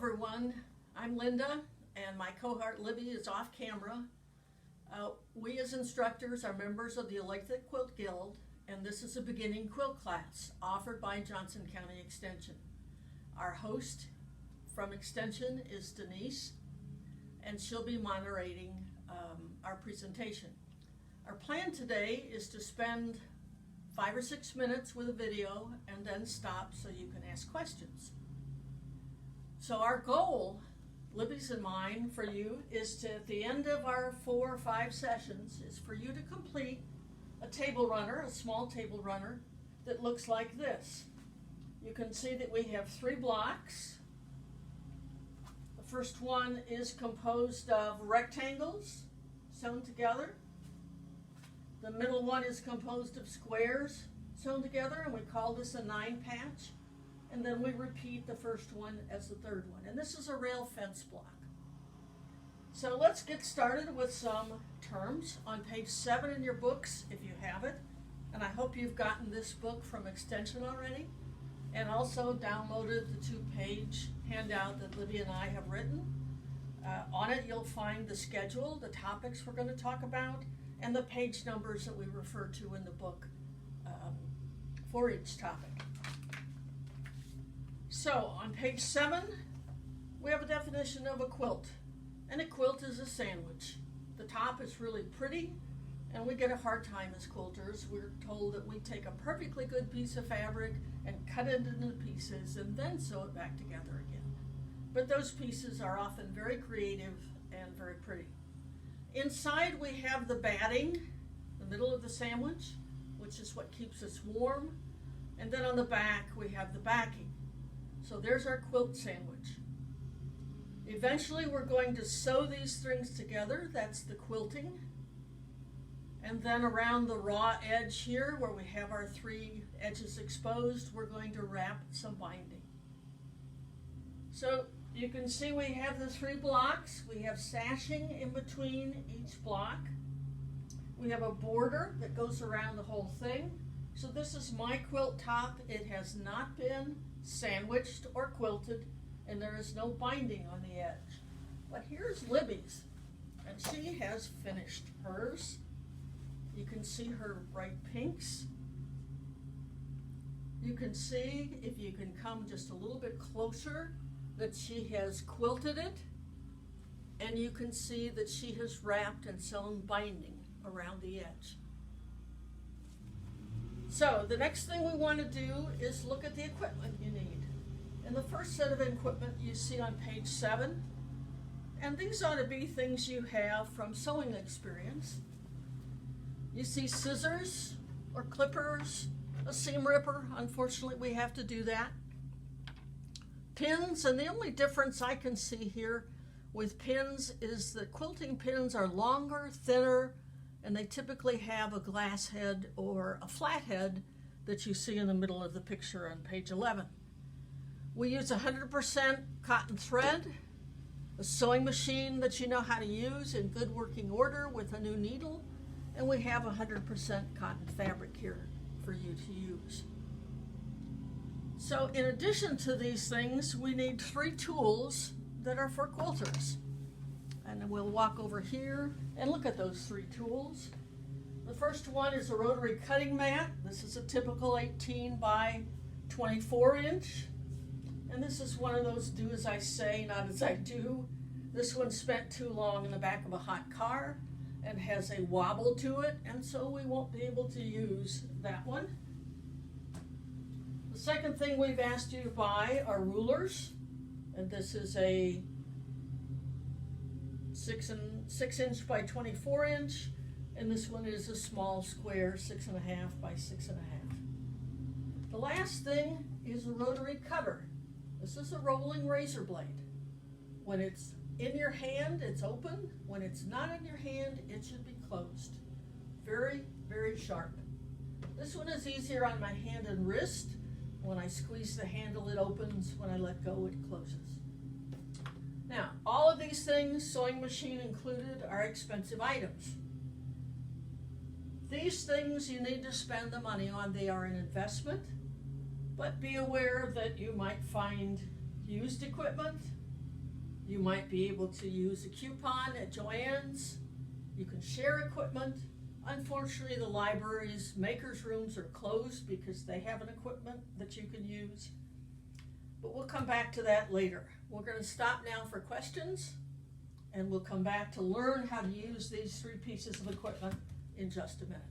everyone. I'm Linda, and my cohort Libby is off camera. We as instructors are members of the Elected Quilt Guild, and this is a beginning quilt class offered by Johnson County Extension. Our host from Extension is Denise, and she'll be moderating our presentation. Our plan today is to spend 5 or 6 minutes with a video and then stop so you can ask questions. So our goal, Libby's and mine, for you is to, at the end of our 4 or 5 sessions, is for you to complete a table runner, a small table runner, that looks like this. You can see that we have 3 blocks. The first one is composed of rectangles sewn together. The middle one is composed of squares sewn together, and we call this a 9-patch. And then we repeat the first one as the third one. And this is a rail fence block. So let's get started with some terms on page 7 in your books, if you have it. And I hope you've gotten this book from Extension already, and also downloaded the 2-page handout that Libby and I have written. On it you'll find the schedule, the topics we're going to talk about, and the page numbers that we refer to in the book for each topic. So on page 7, we have a definition of a quilt. And a quilt is a sandwich. The top is really pretty, and we get a hard time as quilters. We're told that we take a perfectly good piece of fabric and cut it into pieces and then sew it back together again. But those pieces are often very creative and very pretty. Inside we have the batting, the middle of the sandwich, which is what keeps us warm. And then on the back we have the backing. So there's our quilt sandwich. Eventually we're going to sew these things together. That's the quilting. And then around the raw edge here, where we have our 3 edges exposed, we're going to wrap some binding. So you can see we have the 3 blocks. We have sashing in between each block. We have a border that goes around the whole thing. So this is my quilt top. It has not been sandwiched or quilted, and there is no binding on the edge. But here's Libby's, and she has finished hers. You can see her bright pinks. You can see, if you can come just a little bit closer, that she has quilted it, and you can see that she has wrapped and sewn binding around the edge. So the next thing we want to do is look at the equipment you need. And the first set of equipment you see on page 7, and these ought to be things you have from sewing experience. You see scissors or clippers, a seam ripper. Unfortunately, we have to do that. Pins, and the only difference I can see here with pins is that quilting pins are longer, thinner, and they typically have a glass head or a flat head that you see in the middle of the picture on page 11. We use 100% cotton thread, a sewing machine that you know how to use in good working order with a new needle, and we have 100% cotton fabric here for you to use. So in addition to these things, we need 3 tools that are for quilters. And we'll walk over here and look at those 3 tools. The first one is a rotary cutting mat. This is a typical 18 by 24 inch. And this is one of those do as I say, not as I do. This one spent too long in the back of a hot car and has a wobble to it, and so we won't be able to use that one. The second thing we've asked you to buy are rulers. And this is a 6 inch by 24 inch, and this one is a small square 6.5 by 6.5. The last thing is a rotary cutter. This is a rolling razor blade. When it's in your hand, it's open. When it's not in your hand, it should be closed. Very, very sharp. This one is easier on my hand and wrist. When I squeeze the handle, it opens. When I let go, it closes. Now, all of these things, sewing machine included, are expensive items. These things you need to spend the money on. They are an investment, but be aware that you might find used equipment You might be able to use a coupon at Joann's. You can share equipment. Unfortunately, the library's makers' rooms are closed because they have an equipment that you can use. But we'll come back to that later. We're going to stop now for questions, and we'll come back to learn how to use these 3 pieces of equipment in just a minute.